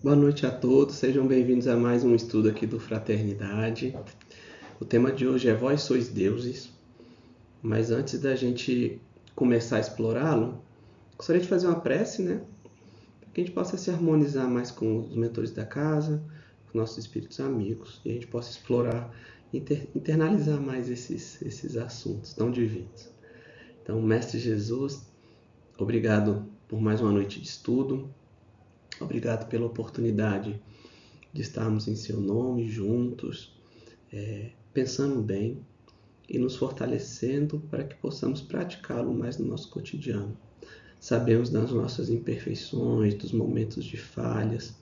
Boa noite a todos, sejam bem-vindos a mais um estudo aqui do Fraternidade. O tema de hoje é Vós sois deuses, mas antes da gente começar a explorá-lo, gostaria de fazer uma prece, para que a gente possa se harmonizar mais com os mentores da casa, com nossos espíritos amigos, e a gente possa explorar, internalizar mais esses assuntos tão divinos. Então, Mestre Jesus, obrigado por mais uma noite de estudo, obrigado pela oportunidade de estarmos em seu nome juntos, pensando bem e nos fortalecendo para que possamos praticá-lo mais no nosso cotidiano. Sabemos das nossas imperfeições, dos momentos de falhas,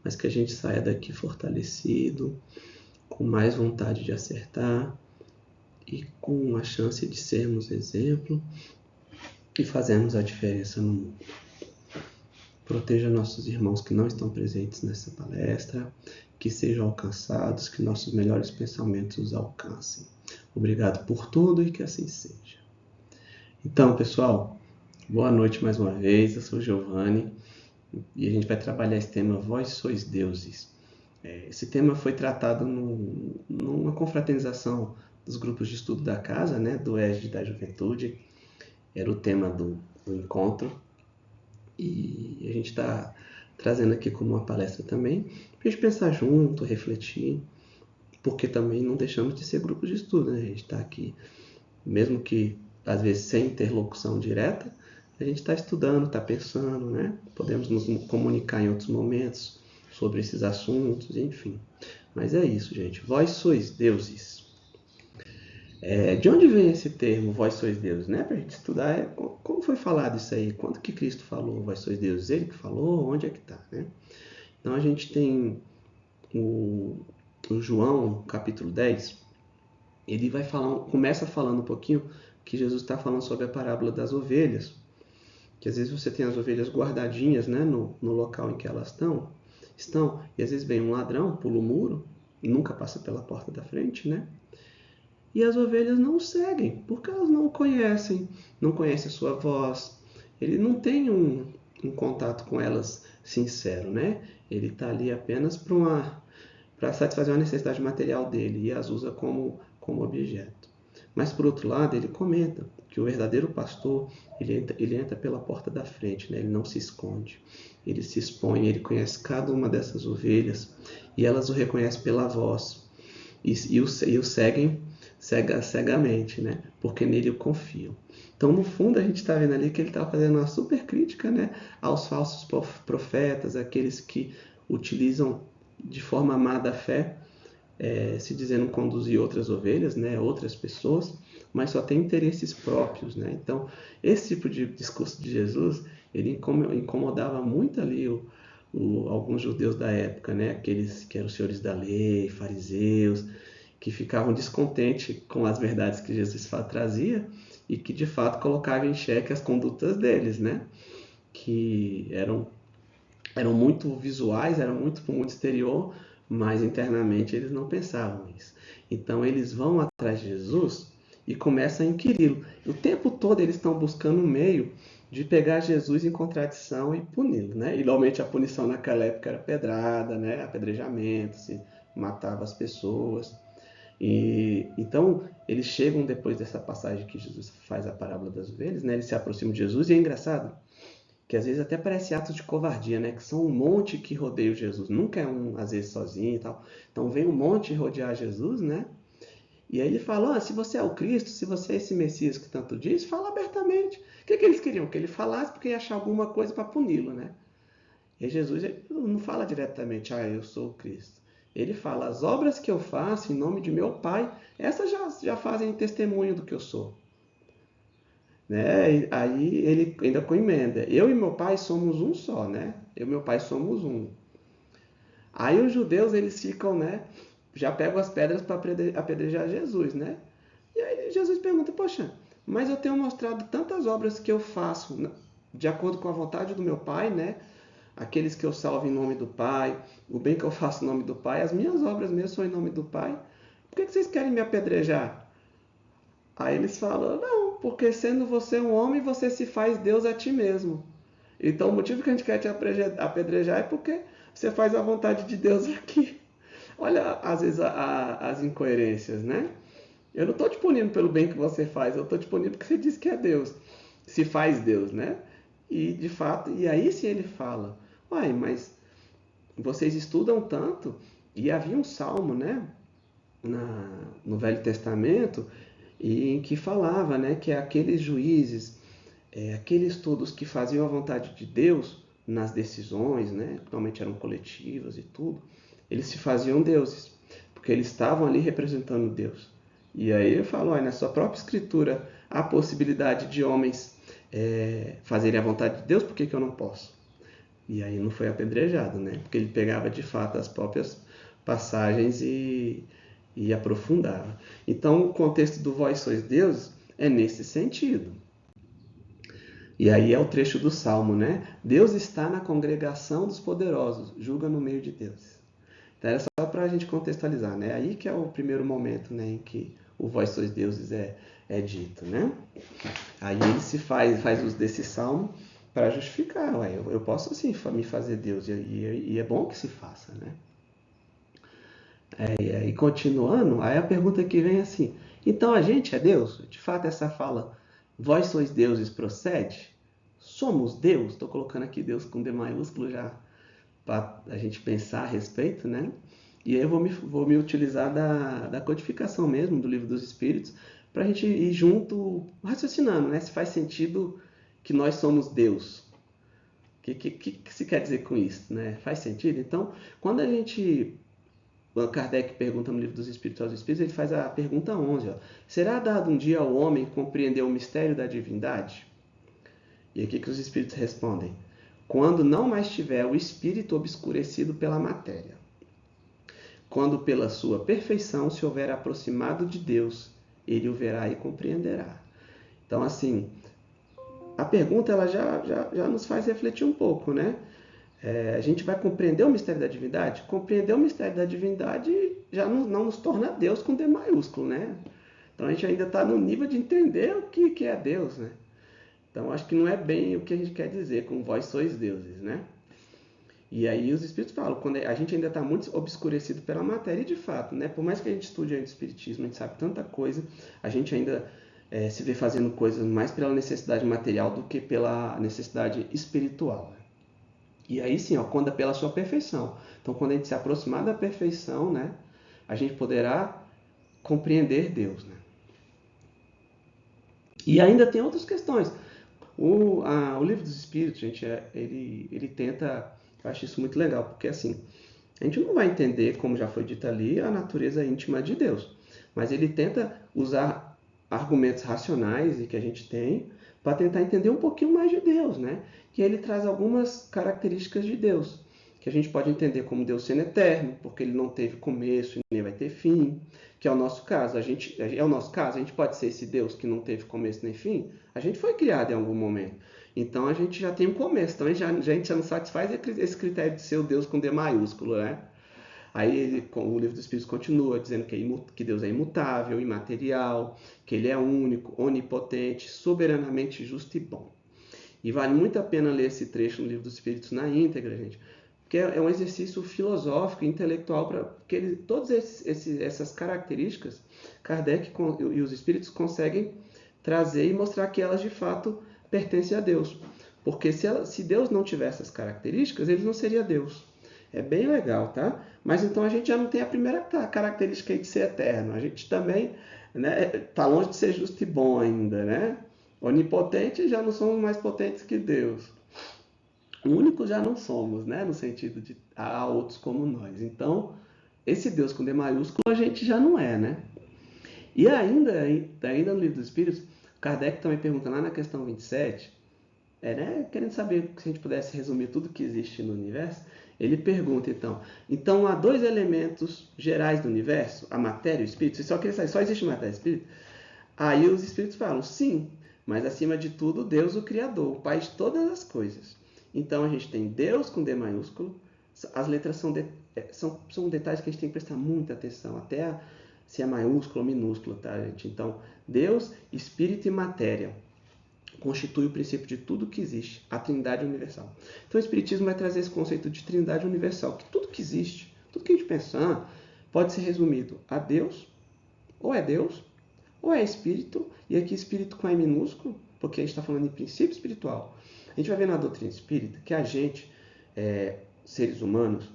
mas que a gente saia daqui fortalecido, com mais vontade de acertar e com a chance de sermos exemplo e fazermos a diferença no mundo. Proteja nossos irmãos que não estão presentes nessa palestra, que sejam alcançados, que nossos melhores pensamentos os alcancem. Obrigado por tudo e que assim seja. Então, pessoal, boa noite mais uma vez. Eu sou Giovanni e a gente vai trabalhar esse tema Vós sois deuses. Esse tema foi tratado numa confraternização dos grupos de estudo da casa, do ESD da Juventude. Era o tema do encontro. E a gente está trazendo aqui como uma palestra também, para a gente pensar junto, refletir, porque também não deixamos de ser grupos de estudo, né? A gente está aqui, mesmo que às vezes sem interlocução direta, a gente está estudando, está pensando, né? Podemos nos comunicar em outros momentos sobre esses assuntos, enfim. Mas é isso, gente. Vós sois deuses. De onde vem esse termo, vós sois deuses, né? Para a gente estudar, como foi falado isso aí? Quando que Cristo falou, vós sois deuses? Ele que falou? Onde é que está, né? Então a gente tem o João, capítulo 10, ele vai falar, começa falando um pouquinho que Jesus está falando sobre a parábola das ovelhas, que às vezes você tem as ovelhas guardadinhas, né, no local em que elas estão, e às vezes vem um ladrão, pula o muro, e nunca passa pela porta da frente, né? E as ovelhas não o seguem, porque elas não o conhecem, não conhecem a sua voz. Ele não tem um contato com elas sincero, né? Ele está ali apenas para satisfazer uma necessidade material dele e as usa como objeto. Mas, por outro lado, ele comenta que o verdadeiro pastor, ele entra pela porta da frente, né? Ele não se esconde. Ele se expõe, ele conhece cada uma dessas ovelhas e elas o reconhecem pela voz e o seguem cegamente, né? Porque nele confiam. Então, no fundo, a gente está vendo ali que ele está fazendo uma super crítica, né, aos falsos profetas, aqueles que utilizam de forma má da fé, se dizendo conduzir outras ovelhas, né, outras pessoas, mas só tem interesses próprios, né? Então, esse tipo de discurso de Jesus, ele incomodava muito ali alguns judeus da época, né? Aqueles que eram os senhores da lei, fariseus, que ficavam descontentes com as verdades que Jesus trazia e que de fato colocava em xeque as condutas deles, né? Que eram muito visuais, eram muito para o mundo exterior, mas internamente eles não pensavam isso. Então eles vão atrás de Jesus e começam a inquiri-lo. O tempo todo eles estão buscando um meio de pegar Jesus em contradição e puni-lo, né? E normalmente a punição naquela época era pedrada, né? Apedrejamento, se matava as pessoas. E então eles chegam depois dessa passagem que Jesus faz a parábola das ovelhas, né? Eles se aproximam de Jesus e é engraçado que às vezes até parece atos de covardia, né? Que são um monte que rodeia Jesus. Nunca é um, às vezes, sozinho e tal. Então vem um monte rodear Jesus, né? E aí ele fala, se você é o Cristo, se você é esse Messias que tanto diz, fala abertamente. O que eles queriam? Que ele falasse porque ia achar alguma coisa para puni-lo, né? E Jesus não fala diretamente, eu sou o Cristo. Ele fala, as obras que eu faço em nome de meu Pai, essas já fazem testemunho do que eu sou. Né? E aí ele ainda com emenda, eu e meu pai somos um só, né? Eu e meu pai somos um. Aí os judeus eles ficam, né? Já pegam as pedras para apedrejar Jesus, né? E aí Jesus pergunta, poxa, mas eu tenho mostrado tantas obras que eu faço de acordo com a vontade do meu pai, né? Aqueles que eu salvo em nome do Pai, o bem que eu faço em nome do Pai, as minhas obras mesmo são em nome do Pai. Por que vocês querem me apedrejar? Aí eles falam, não, porque sendo você um homem, você se faz Deus a ti mesmo. Então o motivo que a gente quer te apedrejar é porque você faz a vontade de Deus aqui. Olha, às vezes, as incoerências, né? Eu não estou te punindo pelo bem que você faz, eu estou te punindo porque você diz que é Deus. Se faz Deus, né? E de fato, e aí sim ele fala, uai, mas vocês estudam tanto, e havia um salmo, né? No Velho Testamento, e em que falava, né, que aqueles juízes, aqueles todos que faziam a vontade de Deus nas decisões, né, que normalmente eram coletivas e tudo, eles se faziam deuses, porque eles estavam ali representando Deus. E aí eu falo, olha, na sua própria escritura há a possibilidade de homens fazerem a vontade de Deus, por que que eu não posso? E aí não foi apedrejado, né? Porque ele pegava de fato as próprias passagens e aprofundava. Então o contexto do vós sois deuses é nesse sentido. E aí é o trecho do Salmo, né? Deus está na congregação dos poderosos, julga no meio de Deus. Então era só para a gente contextualizar, né? Aí que é o primeiro momento, né, em que o vós sois deuses é dito, né? Aí ele se faz uso desse salmo para justificar, ué, eu posso sim me fazer Deus, e é bom que se faça, né? E continuando, aí a pergunta que vem é assim, então a gente é Deus? De fato essa fala, vós sois deuses, procede? Somos Deus? Estou colocando aqui Deus com D maiúsculo já para a gente pensar a respeito, né? E aí eu vou me utilizar da codificação mesmo do Livro dos Espíritos para a gente ir junto raciocinando, né? Se faz sentido que nós somos Deus. O que se quer dizer com isso, né? Faz sentido? Então, quando a gente... Kardec pergunta no Livro dos Espíritos aos Espíritos, ele faz a pergunta 11. Ó, será dado um dia ao homem compreender o mistério da divindade? E aqui que os Espíritos respondem. Quando não mais tiver o espírito obscurecido pela matéria. Quando pela sua perfeição se houver aproximado de Deus, ele o verá e compreenderá. Então, assim, a pergunta ela já nos faz refletir um pouco, né? A gente vai compreender o mistério da divindade? Compreender o mistério da divindade já não nos torna Deus com D maiúsculo, né? Então a gente ainda está no nível de entender o que é Deus, né? Então acho que não é bem o que a gente quer dizer com vós sois deuses, né? E aí os espíritos falam, quando a gente ainda está muito obscurecido pela matéria, e de fato, né? Por mais que a gente estude o espiritismo, a gente sabe tanta coisa, a gente ainda se vê fazendo coisas mais pela necessidade material do que pela necessidade espiritual. Né? E aí sim, ó, quando é pela sua perfeição. Então, quando a gente se aproximar da perfeição, né, a gente poderá compreender Deus. Né? E ainda tem outras questões. O Livro dos Espíritos, gente, ele tenta... Eu acho isso muito legal, porque assim, a gente não vai entender, como já foi dito ali, a natureza íntima de Deus. Mas ele tenta usar argumentos racionais e que a gente tem para tentar entender um pouquinho mais de Deus, né? Que ele traz algumas características de Deus, que a gente pode entender como Deus sendo eterno, porque ele não teve começo e nem vai ter fim, que é o nosso caso. É o nosso caso, a gente pode ser esse Deus que não teve começo nem fim. A gente foi criado em algum momento. Então a gente já tem um começo, então a gente já não satisfaz esse critério de ser o Deus com D maiúsculo, né? Aí o Livro dos Espíritos continua dizendo que Deus é imutável, imaterial, que ele é único, onipotente, soberanamente justo e bom. E vale muito a pena ler esse trecho no Livro dos Espíritos na íntegra, gente, porque é um exercício filosófico, intelectual, porque todas essas características, Kardec e os Espíritos conseguem trazer e mostrar que elas de fato pertencem a Deus. Porque se Deus não tivesse essas características, ele não seria Deus. É bem legal, tá? Mas então a gente já não tem a primeira característica aí de ser eterno. A gente também, né, tá longe de ser justo e bom ainda, né? Onipotente já não somos mais potentes que Deus. Únicos já não somos, né? No sentido de há outros como nós. Então, esse Deus com D maiúsculo a gente já não é, né? E ainda no Livro dos Espíritos, Kardec também pergunta lá na questão 27, né, querendo saber se a gente pudesse resumir tudo que existe no universo, ele pergunta então há dois elementos gerais do universo, a matéria e o espírito, você só quer saber, só existe matéria e espírito? Aí os espíritos falam, sim, mas acima de tudo Deus o Criador, o Pai de todas as coisas. Então a gente tem Deus com D maiúsculo, as letras são detalhes que a gente tem que prestar muita atenção, até se é maiúsculo ou minúsculo, tá, gente? Então, Deus, Espírito e Matéria. constitui o princípio de tudo que existe, a Trindade universal. Então o Espiritismo vai trazer esse conceito de Trindade universal, que tudo que existe, tudo que a gente pensar, pode ser resumido a Deus, ou é Espírito, e aqui Espírito com E minúsculo, porque a gente está falando em princípio espiritual. A gente vai ver na doutrina espírita que a gente, seres humanos,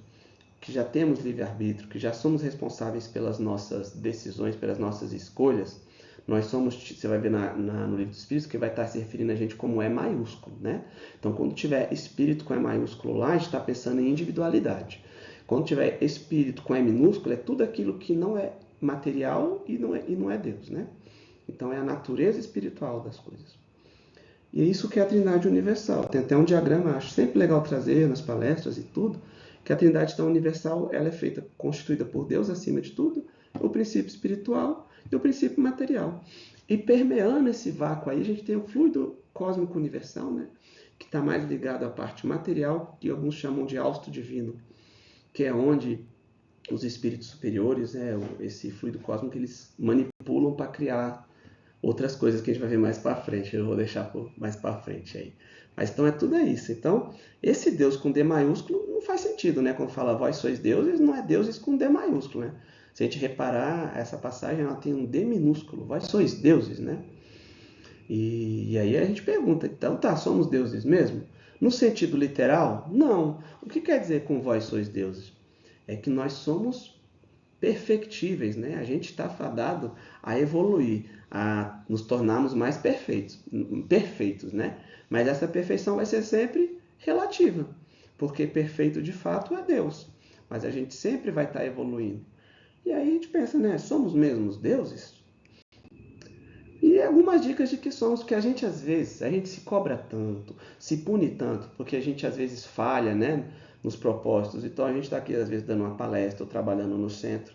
que já temos livre-arbítrio, que já somos responsáveis pelas nossas decisões, pelas nossas escolhas, nós somos, você vai ver no livro dos Espíritos, que vai estar se referindo a gente como E maiúsculo, né? Então, quando tiver Espírito com E maiúsculo lá, a gente está pensando em individualidade. Quando tiver Espírito com E minúsculo, é tudo aquilo que não é material e não é Deus, né? Então, é a natureza espiritual das coisas. E é isso que é a Trindade Universal. Tem até um diagrama, acho sempre legal trazer nas palestras e tudo, que a Trindade tão universal, ela é constituída por Deus acima de tudo, o princípio espiritual e o princípio material. E permeando esse vácuo aí, a gente tem o fluido cósmico universal, né? Que está mais ligado à parte material, que alguns chamam de hausto divino, que é onde os espíritos superiores, esse fluido cósmico, eles manipulam para criar outras coisas que a gente vai ver mais para frente. Eu vou deixar mais para frente aí. Mas então é tudo isso. Então, esse Deus com D maiúsculo não faz sentido, né? Quando fala vós sois deuses, não é deuses com D maiúsculo, né? Se a gente reparar, essa passagem ela tem um D minúsculo. Vós sois deuses, né? E aí a gente pergunta, então tá, somos deuses mesmo? No sentido literal, não. O que quer dizer com vós sois deuses? É que nós somos perfectíveis, né? A gente está fadado a evoluir, a nos tornarmos mais perfeitos, né? Mas essa perfeição vai ser sempre relativa, porque perfeito de fato é Deus, mas a gente sempre vai estar evoluindo. E aí a gente pensa, né? Somos mesmos deuses? E algumas dicas de que somos, que a gente às vezes, a gente se cobra tanto, se pune tanto, porque a gente às vezes falha, né? Nos propósitos. Então a gente está aqui às vezes dando uma palestra ou trabalhando no centro.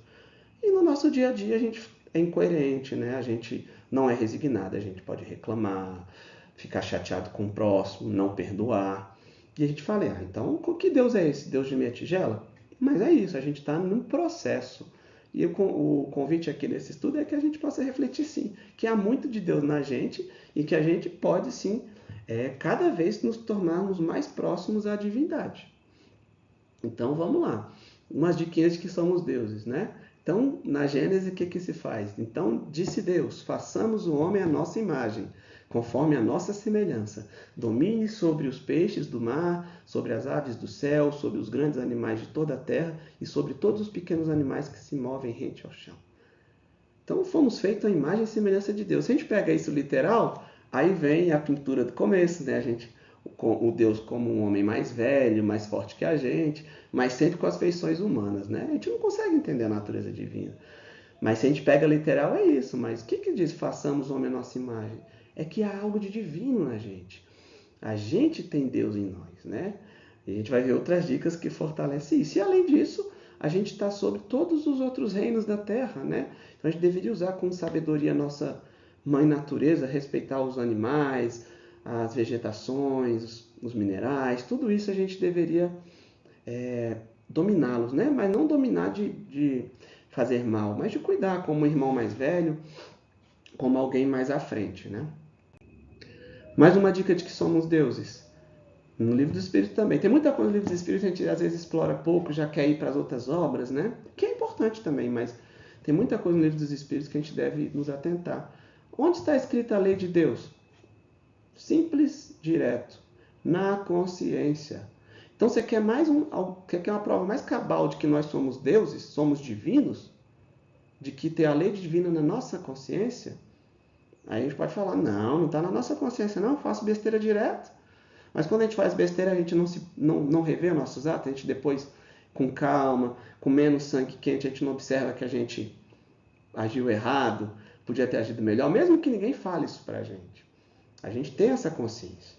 E no nosso dia a dia a gente é incoerente, né? A gente não é resignado, a gente pode reclamar, ficar chateado com o próximo, não perdoar. E a gente fala, então que Deus é esse? Deus de meia tigela? Mas é isso, a gente está num processo. E o convite aqui nesse estudo é que a gente possa refletir sim, que há muito de Deus na gente e que a gente pode sim, cada vez nos tornarmos mais próximos à divindade. Então vamos lá, umas diquinhas de que somos deuses, né? Então, na Gênesis, o que se faz? Então, disse Deus, façamos o homem à nossa imagem, conforme a nossa semelhança. Domine sobre os peixes do mar, sobre as aves do céu, sobre os grandes animais de toda a terra e sobre todos os pequenos animais que se movem rente ao chão. Então, fomos feitos à imagem e semelhança de Deus. Se a gente pega isso literal, aí vem a pintura do começo, né? O Deus como um homem mais velho, mais forte que a gente, mas sempre com as feições humanas, né? A gente não consegue entender a natureza divina. Mas se a gente pega literal, é isso. Mas o que diz façamos o homem à nossa imagem? É que há algo de divino na gente. A gente tem Deus em nós, né? E a gente vai ver outras dicas que fortalecem isso. E além disso, a gente está sobre todos os outros reinos da Terra, né? Então a gente deveria usar com sabedoria a nossa mãe natureza, respeitar os animais, as vegetações, os minerais, tudo isso a gente deveria dominá-los, né? Mas não dominar de fazer mal, mas de cuidar como um irmão mais velho, como alguém mais à frente, né? Mais uma dica de que somos deuses. No livro dos Espíritos também. Tem muita coisa no livro dos Espíritos que a gente às vezes explora pouco, já quer ir para as outras obras, né? Que é importante também, mas tem muita coisa no livro dos Espíritos que a gente deve nos atentar. Onde está escrita a lei de Deus? Simples, direto. Na consciência. Então você quer quer uma prova mais cabal de que nós somos deuses, somos divinos? De que ter a lei divina na nossa consciência? Aí a gente pode falar, não está na nossa consciência não, eu faço besteira direto. Mas quando a gente faz besteira, a gente não revê nossos atos, a gente depois, com calma, com menos sangue quente, a gente não observa que a gente agiu errado, podia ter agido melhor, mesmo que ninguém fale isso pra gente. A gente tem essa consciência.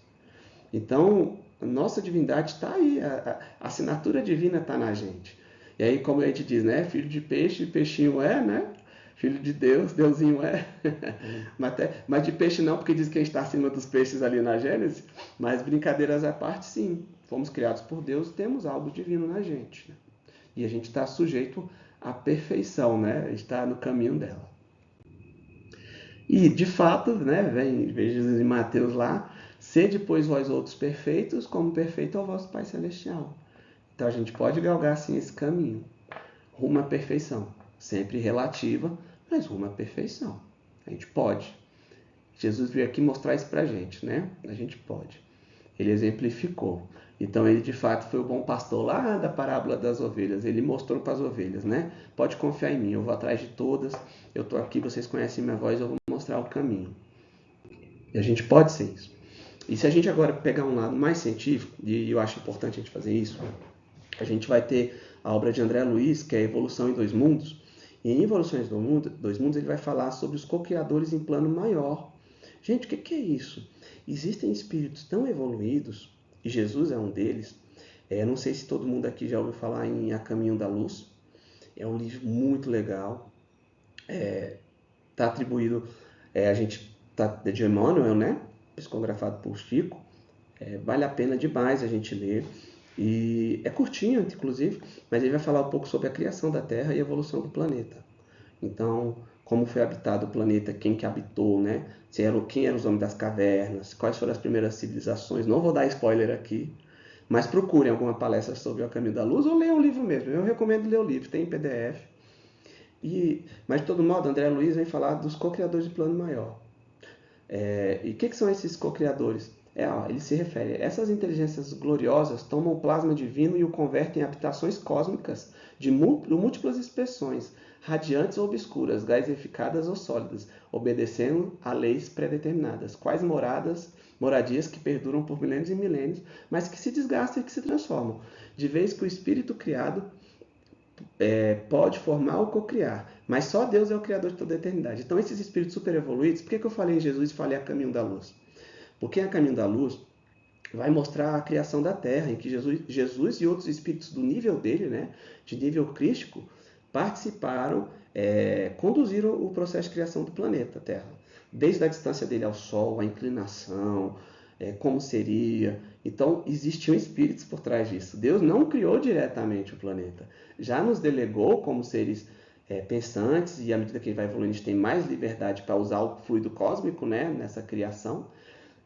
Então, a nossa divindade está aí, a assinatura divina está na gente. E aí, como a gente diz, né? Filho de peixe, peixinho é, né? Filho de Deus, Deusinho é. Mas de peixe não, porque diz que a gente está acima dos peixes ali na Gênesis. Mas brincadeiras à parte, sim. Fomos criados por Deus, temos algo divino na gente. Né? E a gente está sujeito à perfeição, né? A gente está no caminho dela. E, de fato, né, veja Jesus em Mateus lá, sede, pois, vós outros perfeitos, como perfeito é o vosso Pai Celestial. Então, a gente pode galgar, assim, esse caminho rumo à perfeição. Sempre relativa, mas rumo à perfeição. A gente pode. Jesus veio aqui mostrar isso pra gente, né? A gente pode. Ele exemplificou. Então ele de fato foi o bom pastor lá da parábola das ovelhas. Ele mostrou para as ovelhas, né? Pode confiar em mim, eu vou atrás de todas. Eu estou aqui, vocês conhecem minha voz, eu vou mostrar o caminho. E a gente pode ser isso. E se a gente agora pegar um lado mais científico, e eu acho importante a gente fazer isso, a gente vai ter a obra de André Luiz, que é Evolução em Dois Mundos. E em Evoluções em Dois Mundos ele vai falar sobre os co-criadores em plano maior. Gente, o que é isso? Existem espíritos tão evoluídos, e Jesus é um deles. Não sei se todo mundo aqui já ouviu falar em A Caminho da Luz. É um livro muito legal. Está atribuído, a gente tá de Emmanuel, né? Psicografado por Chico. Vale a pena demais a gente ler. E é curtinho, inclusive, mas ele vai falar um pouco sobre a criação da Terra e a evolução do planeta. Então, como foi habitado o planeta, quem que habitou, né? Quem eram os homens das cavernas, quais foram as primeiras civilizações. Não vou dar spoiler aqui, mas procurem alguma palestra sobre o Caminho da Luz ou leiam o livro mesmo. Eu recomendo ler o livro, tem em PDF. Mas, de todo modo, André Luiz vem falar dos co-criadores de plano maior. E o que são esses co-criadores? Ele se refere a essas inteligências gloriosas tomam o plasma divino e o convertem em habitações cósmicas de múltiplas expressões, radiantes ou obscuras, gasificadas ou sólidas, obedecendo a leis predeterminadas, quais moradias que perduram por milênios e milênios, mas que se desgastam e que se transformam, de vez que o espírito criado pode formar ou cocriar, mas só Deus é o criador de toda a eternidade. Então, esses espíritos super evoluídos, por que eu falei em Jesus e falei a Caminho da Luz? Porque a Caminho da Luz vai mostrar a criação da Terra, em que Jesus e outros espíritos do nível dele, né, de nível crístico, participaram, conduziram o processo de criação do planeta Terra. Desde a distância dele ao Sol, a inclinação, como seria. Então, existiam espíritos por trás disso. Deus não criou diretamente o planeta. Já nos delegou como seres pensantes, e à medida que ele vai evoluindo, a gente tem mais liberdade para usar o fluido cósmico, né, nessa criação.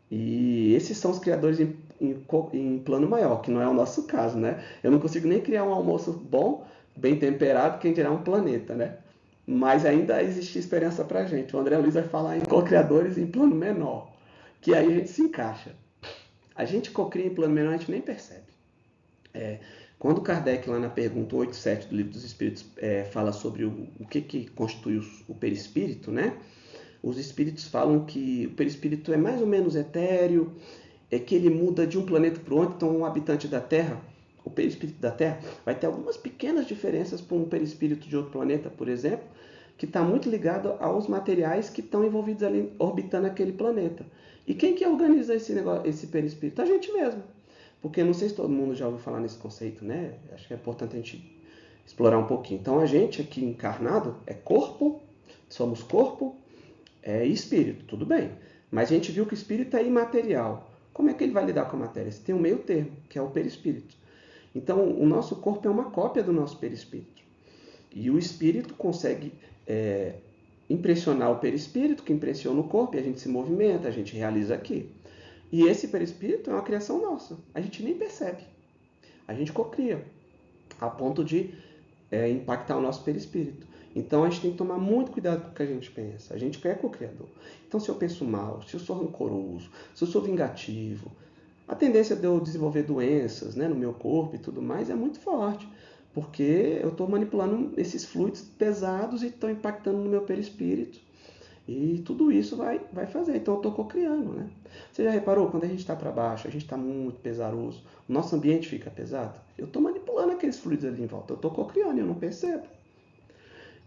E esses são os criadores em plano maior, que não é o nosso caso, né? Eu não consigo nem criar um almoço bom, bem temperado, quem dirá um planeta, né? Mas ainda existe esperança pra gente. O André Luiz vai falar em co-criadores em plano menor, que aí a gente se encaixa. A gente cocria em plano menor, a gente nem percebe. Quando Kardec, lá na pergunta 87 do Livro dos Espíritos, fala sobre o que constitui o perispírito, né? Os espíritos falam que o perispírito é mais ou menos etéreo, que ele muda de um planeta para o outro. Então, um habitante da Terra, o perispírito da Terra, vai ter algumas pequenas diferenças para um perispírito de outro planeta, por exemplo, que está muito ligado aos materiais que estão envolvidos ali, orbitando aquele planeta. E quem que organiza esse perispírito? A gente mesmo. Porque não sei se todo mundo já ouviu falar nesse conceito, né? Acho que é importante a gente explorar um pouquinho. Então, a gente aqui encarnado é corpo, somos corpo, espírito, tudo bem. Mas a gente viu que o espírito é imaterial. Como é que ele vai lidar com a matéria? Você tem um meio termo, que é o perispírito. Então, o nosso corpo é uma cópia do nosso perispírito. E o espírito consegue impressionar o perispírito, que impressiona o corpo, e a gente se movimenta, a gente realiza aqui. E esse perispírito é uma criação nossa. A gente nem percebe. A gente cocria, a ponto de impactar o nosso perispírito. Então a gente tem que tomar muito cuidado com o que a gente pensa. A gente é co-criador. Então se eu penso mal, se eu sou rancoroso, se eu sou vingativo, a tendência de eu desenvolver doenças, né, no meu corpo e tudo mais é muito forte. Porque eu estou manipulando esses fluidos pesados e estão impactando no meu perispírito. E tudo isso vai fazer. Então eu estou co-criando, né? Você já reparou, quando a gente está para baixo, a gente está muito pesaroso, o nosso ambiente fica pesado? Eu estou manipulando aqueles fluidos ali em volta. Eu estou co-criando e eu não percebo.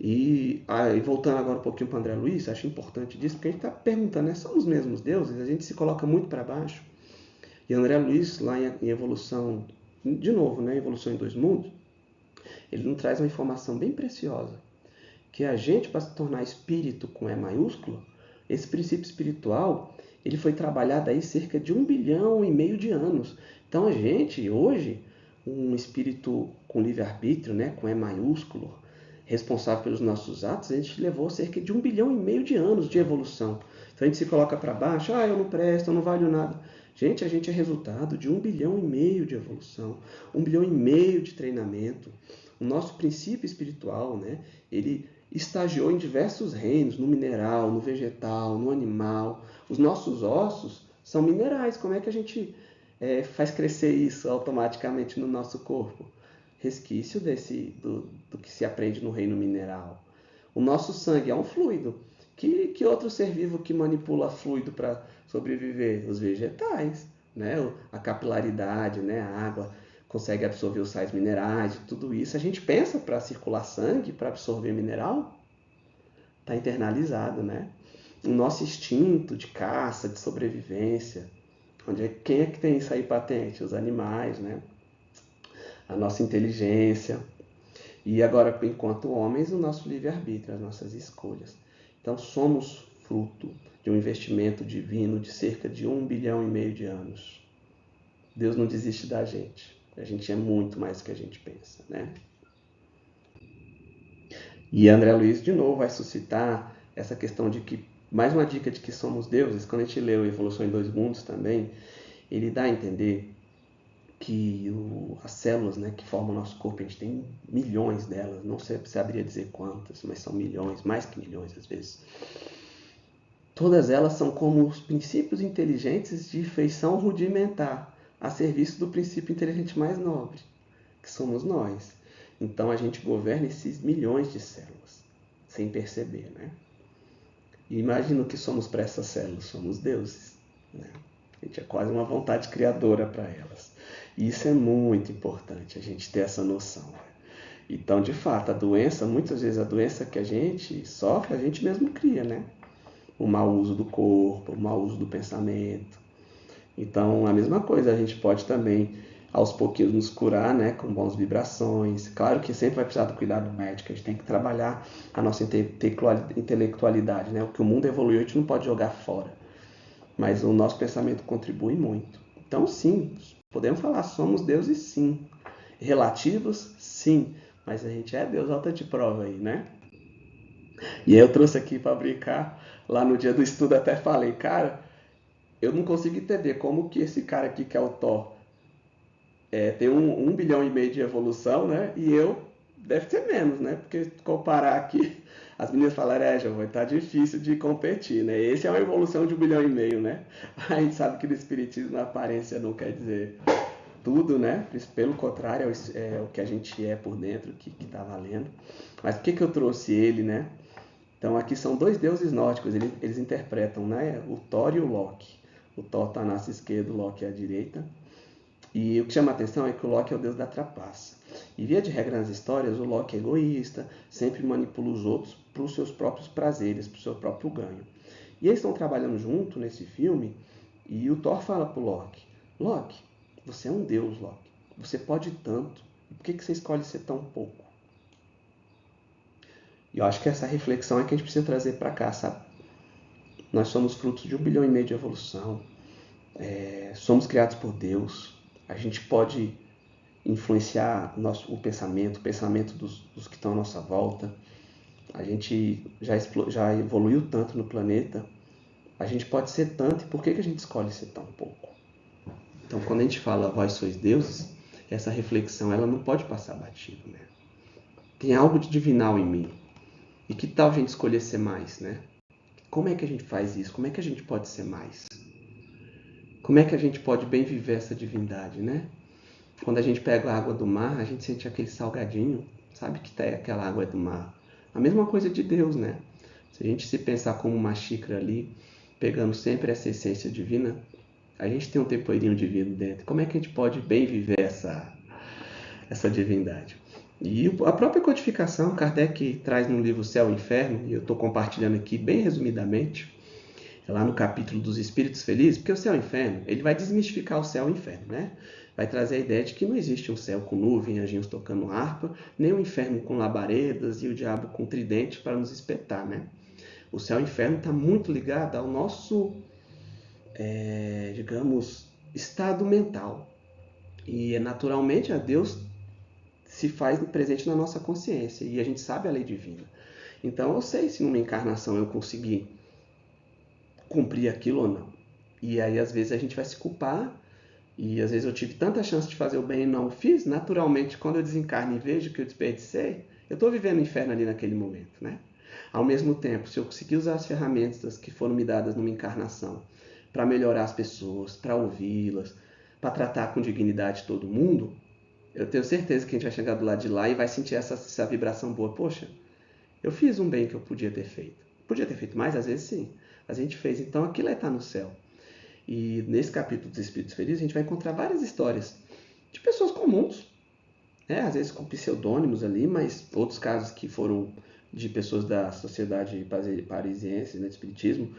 E voltando agora um pouquinho para André Luiz, acho importante disso, porque a gente está perguntando, né? São os mesmos deuses? A gente se coloca muito para baixo. E André Luiz, lá em Evolução, de novo, né? Evolução em Dois Mundos, ele nos traz uma informação bem preciosa, que a gente, para se tornar espírito com E maiúsculo, esse princípio espiritual, ele foi trabalhado aí cerca de 1,5 bilhão de anos. Então a gente, hoje, um espírito com livre-arbítrio, né? Com E maiúsculo, responsável pelos nossos atos, a gente levou cerca de 1,5 bilhão de anos de evolução. Então a gente se coloca para baixo, eu não presto, eu não valho nada. Gente, a gente é resultado de 1,5 bilhão de evolução, 1,5 bilhão de treinamento. O nosso princípio espiritual, né, ele estagiou em diversos reinos, no mineral, no vegetal, no animal. Os nossos ossos são minerais. Como é que a gente faz crescer isso automaticamente no nosso corpo? Resquício do que se aprende no reino mineral. O nosso sangue é um fluido. Que outro ser vivo que manipula fluido para sobreviver? Os vegetais, né? A capilaridade, né? A água consegue absorver os sais minerais, tudo isso. A gente pensa para circular sangue, para absorver mineral, está internalizado, né? O nosso instinto de caça, de sobrevivência, quem é que tem isso aí patente? Os animais, né? A nossa inteligência. E agora, enquanto homens, o nosso livre-arbítrio, as nossas escolhas. Então, somos fruto de um investimento divino de cerca de 1,5 bilhão de anos. Deus não desiste da gente. A gente é muito mais do que a gente pensa, né? E André Luiz, de novo, vai suscitar essa questão de que, mais uma dica de que somos deuses. Quando a gente leu Evolução em Dois Mundos também, ele dá a entender que as células, né, que formam o nosso corpo, a gente tem milhões delas, não sei, saberia dizer quantas, mas são milhões, mais que milhões às vezes. Todas elas são como os princípios inteligentes de feição rudimentar, a serviço do princípio inteligente mais nobre, que somos nós. Então a gente governa esses milhões de células, sem perceber, né? E imagina o que somos para essas células, somos deuses, né? A gente é quase uma vontade criadora para elas. E isso é muito importante, a gente ter essa noção. Então, de fato, a doença, muitas vezes a doença que a gente sofre, a gente mesmo cria, né? O mau uso do corpo, o mau uso do pensamento. Então, a mesma coisa, a gente pode também, aos pouquinhos, nos curar, né? Com boas vibrações. Claro que sempre vai precisar do cuidado médico, a gente tem que trabalhar a nossa intelectualidade, né? O que o mundo evoluiu, a gente não pode jogar fora. Mas o nosso pensamento contribui muito. Então, sim, podemos falar, somos deuses, sim. Relativos, sim. Mas a gente é Deus, alta de prova aí, né? E aí eu trouxe aqui para brincar, lá no dia do estudo até falei, cara, eu não consigo entender como que esse cara aqui, que é o Thor, tem 1,5 bilhão de evolução, né? E eu, deve ter menos, né? Porque comparar aqui, as meninas falaram, já vai estar difícil de competir, né? Esse é uma evolução de 1,5 bilhão, né? A gente sabe que no espiritismo a aparência não quer dizer tudo, né? Pelo contrário, é o que a gente é por dentro que está valendo. Mas por que eu trouxe ele, né? Então aqui são dois deuses nórdicos, eles interpretam, né? O Thor e o Loki. O Thor está na nossa esquerda, o Loki à direita. E o que chama a atenção é que o Loki é o deus da trapaça. E via de regra nas histórias, o Loki é egoísta, sempre manipula os outros para os seus próprios prazeres, para o seu próprio ganho. E eles estão trabalhando junto nesse filme, e o Thor fala para o Loki, Loki, você é um deus, Loki. Você pode tanto. Por que você escolhe ser tão pouco? E eu acho que essa reflexão é que a gente precisa trazer para cá, sabe? Nós somos frutos de 1,5 bilhão de evolução. Somos criados por Deus. A gente pode influenciar o pensamento dos que estão à nossa volta. A gente já evoluiu tanto no planeta. A gente pode ser tanto. E por que a gente escolhe ser tão pouco? Então, quando a gente fala vós sois deuses, essa reflexão ela não pode passar batido, né? Tem algo de divinal em mim. E que tal a gente escolher ser mais, né? Como é que a gente faz isso? Como é que a gente pode ser mais? Como é que a gente pode bem viver essa divindade, né? Quando a gente pega a água do mar, a gente sente aquele salgadinho, sabe que aquela água é do mar. A mesma coisa de Deus, né? Se a gente se pensar como uma xícara ali, pegando sempre essa essência divina, a gente tem um temperinho divino dentro. Como é que a gente pode bem viver essa divindade? E a própria codificação, Kardec traz no livro Céu e Inferno, e eu estou compartilhando aqui bem resumidamente, lá no capítulo dos Espíritos Felizes, porque o Céu e o Inferno, ele vai desmistificar o Céu e o Inferno, né? Vai trazer a ideia de que não existe um céu com nuvem, anjinhos tocando harpa, nem um inferno com labaredas e o diabo com tridente para nos espetar, né? O Céu e o Inferno está muito ligado ao nosso, digamos, estado mental. E naturalmente a Deus se faz presente na nossa consciência e a gente sabe a lei divina. Então eu sei se numa encarnação eu consegui cumprir aquilo ou não. E aí às vezes a gente vai se culpar, e às vezes eu tive tanta chance de fazer o bem e não o fiz, naturalmente quando eu desencarno e vejo que eu desperdicei, eu estou vivendo o inferno ali naquele momento, né? Ao mesmo tempo, se eu conseguir usar as ferramentas que foram me dadas numa encarnação para melhorar as pessoas, para ouvi-las, para tratar com dignidade todo mundo, eu tenho certeza que a gente vai chegar do lado de lá e vai sentir essa vibração boa. Poxa, eu fiz um bem que eu podia ter feito. Podia ter feito mais? Às vezes sim. Mas a gente fez. Então aquilo está no céu. E nesse capítulo dos Espíritos Felizes a gente vai encontrar várias histórias de pessoas comuns, né? Às vezes com pseudônimos ali, mas outros casos que foram de pessoas da sociedade parisiense, né, de espiritismo,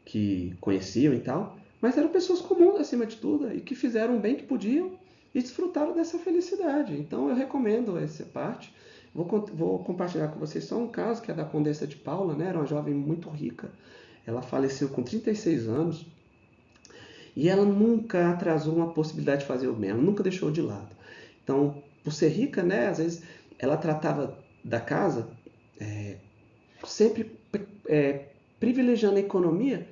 que conheciam e tal, mas eram pessoas comuns acima de tudo e que fizeram o bem que podiam e desfrutaram dessa felicidade. Então eu recomendo essa parte. Vou compartilhar com vocês só um caso que é da Condessa de Paula, né? Era uma jovem muito rica. Ela faleceu com 36 anos e ela nunca atrasou uma possibilidade de fazer o bem, ela nunca deixou de lado. Então, por ser rica, né? Às vezes ela tratava da casa sempre privilegiando a economia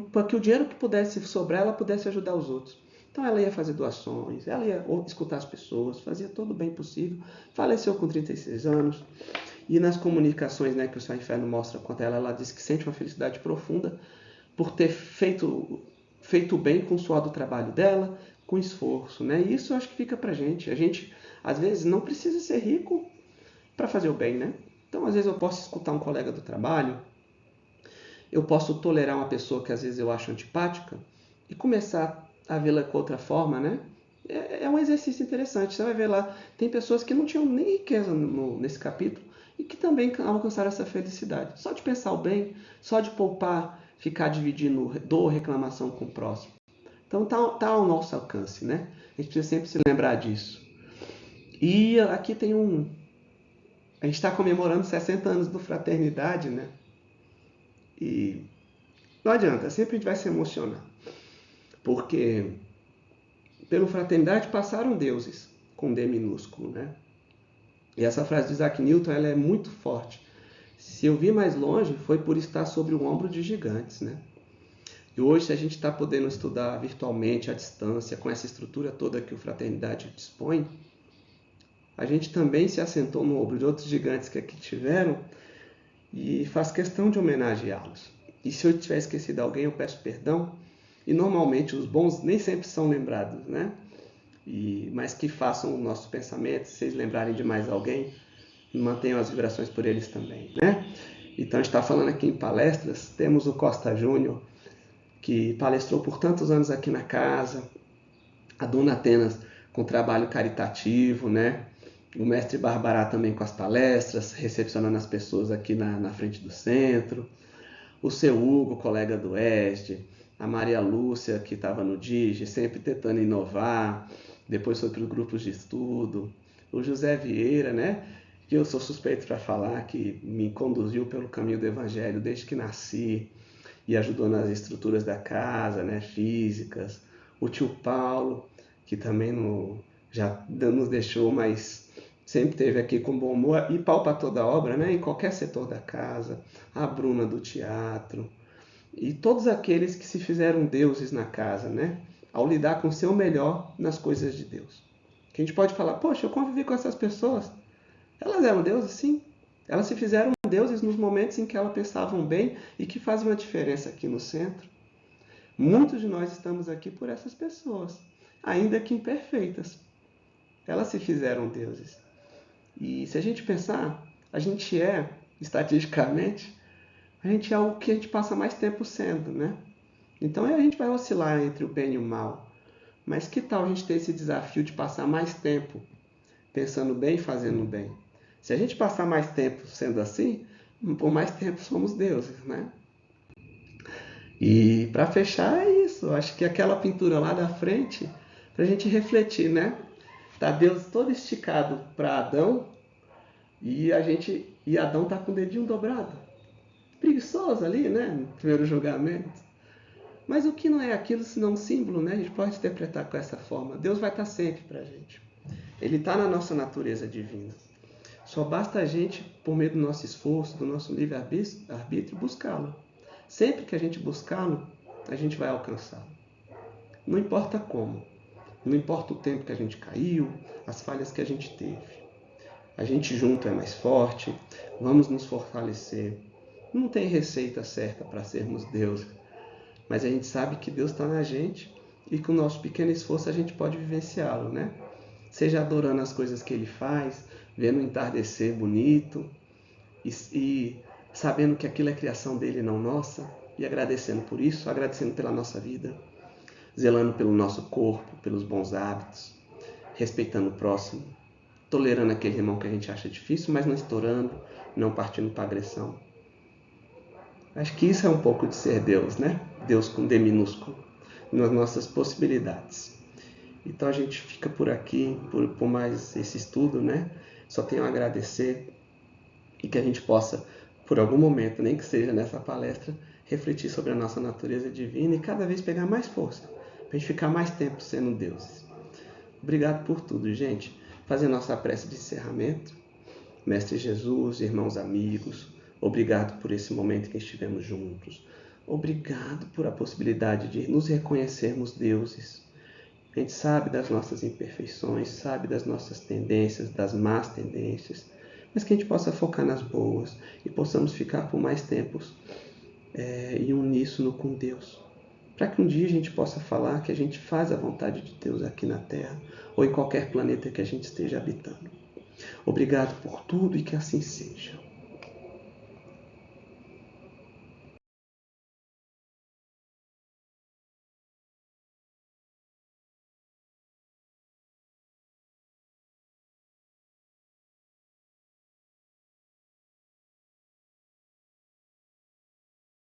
para que o dinheiro que pudesse sobrar ela pudesse ajudar os outros. Então ela ia fazer doações, ela ia escutar as pessoas, fazia todo o bem possível. Faleceu com 36 anos. E nas comunicações, né, que o Céu e o Inferno mostra quanto ela diz que sente uma felicidade profunda por ter feito o bem com o suor do trabalho dela, com esforço, né? E isso eu acho que fica pra gente. A gente, às vezes, não precisa ser rico para fazer o bem, né? Então, às vezes eu posso escutar um colega do trabalho, eu posso tolerar uma pessoa que às vezes eu acho antipática e começar a vê-la com outra forma, né? É um exercício interessante. Você vai ver lá, tem pessoas que não tinham nem riqueza nesse capítulo e que também alcançaram essa felicidade. Só de pensar o bem, só de poupar, ficar dividindo dor, reclamação com o próximo. Então tá ao nosso alcance, né? A gente precisa sempre se lembrar disso. E aqui tem a gente está comemorando 60 anos do Fraternidade, né? E não adianta, sempre a gente vai se emocionar. Porque pelo Fraternidade passaram deuses, com D minúsculo, né? E essa frase de Isaac Newton, ela é muito forte. Se eu vi mais longe, foi por estar sobre o ombro de gigantes, né? E hoje, se a gente está podendo estudar virtualmente, à distância, com essa estrutura toda que o Fraternidade dispõe, a gente também se assentou no ombro de outros gigantes que aqui tiveram e faz questão de homenageá-los. E se eu tiver esquecido alguém, eu peço perdão. E normalmente os bons nem sempre são lembrados, né? Mas que façam o nosso pensamento, se vocês lembrarem de mais alguém, mantenham as vibrações por eles também, né? Então a gente está falando aqui em palestras, temos o Costa Júnior, que palestrou por tantos anos aqui na casa, a Dona Atenas com trabalho caritativo, né? O mestre Barbará também com as palestras, recepcionando as pessoas aqui na frente do centro, o seu Hugo, colega do Oeste, a Maria Lúcia, que estava no DIGE, sempre tentando inovar, depois foi para os grupos de estudo, o José Vieira, né? Que eu sou suspeito para falar, que me conduziu pelo caminho do Evangelho desde que nasci, e ajudou nas estruturas da casa, né, físicas. O tio Paulo, que também já nos deixou, mas sempre esteve aqui com bom humor e pau para toda a obra, né, em qualquer setor da casa. A Bruna do teatro. E todos aqueles que se fizeram deuses na casa, né, ao lidar com o seu melhor nas coisas de Deus. Que a gente pode falar, poxa, eu convivi com essas pessoas. Elas eram deuses, sim. Elas se fizeram deuses nos momentos em que elas pensavam bem e que fazem uma diferença aqui no centro. Muitos de nós estamos aqui por essas pessoas, ainda que imperfeitas. Elas se fizeram deuses. E se a gente pensar, a gente estatisticamente, a gente é o que a gente passa mais tempo sendo, né? Então a gente vai oscilar entre o bem e o mal. Mas que tal a gente ter esse desafio de passar mais tempo pensando bem e fazendo bem? Se a gente passar mais tempo sendo assim, por mais tempo somos deuses, né? E para fechar é isso. Acho que aquela pintura lá da frente, para a gente refletir, né? Tá Deus todo esticado para Adão e Adão tá com o dedinho dobrado. Preguiçoso ali, né? No primeiro julgamento. Mas o que não é aquilo senão um símbolo, né? A gente pode interpretar com essa forma. Deus vai estar sempre para a gente. Ele está na nossa natureza divina. Só basta a gente, por meio do nosso esforço, do nosso livre-arbítrio, buscá-lo. Sempre que a gente buscá-lo, a gente vai alcançá-lo. Não importa como. Não importa o tempo que a gente caiu, as falhas que a gente teve. A gente junto é mais forte, vamos nos fortalecer. Não tem receita certa para sermos Deus, mas a gente sabe que Deus está na gente e com o nosso pequeno esforço a gente pode vivenciá-lo, né? Seja adorando as coisas que Ele faz, vendo o entardecer bonito e sabendo que aquilo é criação dele e não nossa, e agradecendo por isso, agradecendo pela nossa vida, zelando pelo nosso corpo, pelos bons hábitos, respeitando o próximo, tolerando aquele irmão que a gente acha difícil, mas não estourando, não partindo para agressão. Acho que isso é um pouco de ser Deus, né? Deus com D minúsculo, nas nossas possibilidades. Então a gente fica por aqui, por mais esse estudo, né? Só tenho a agradecer e que a gente possa, por algum momento, nem que seja nessa palestra, refletir sobre a nossa natureza divina e cada vez pegar mais força, para a gente ficar mais tempo sendo deuses. Obrigado por tudo, gente. Fazer nossa prece de encerramento. Mestre Jesus, irmãos amigos, obrigado por esse momento que estivemos juntos. Obrigado por a possibilidade de nos reconhecermos deuses. A gente sabe das nossas imperfeições, sabe das nossas tendências, das más tendências, mas que a gente possa focar nas boas e possamos ficar por mais tempos em uníssono com Deus. Para que um dia a gente possa falar que a gente faz a vontade de Deus aqui na Terra ou em qualquer planeta que a gente esteja habitando. Obrigado por tudo e que assim seja.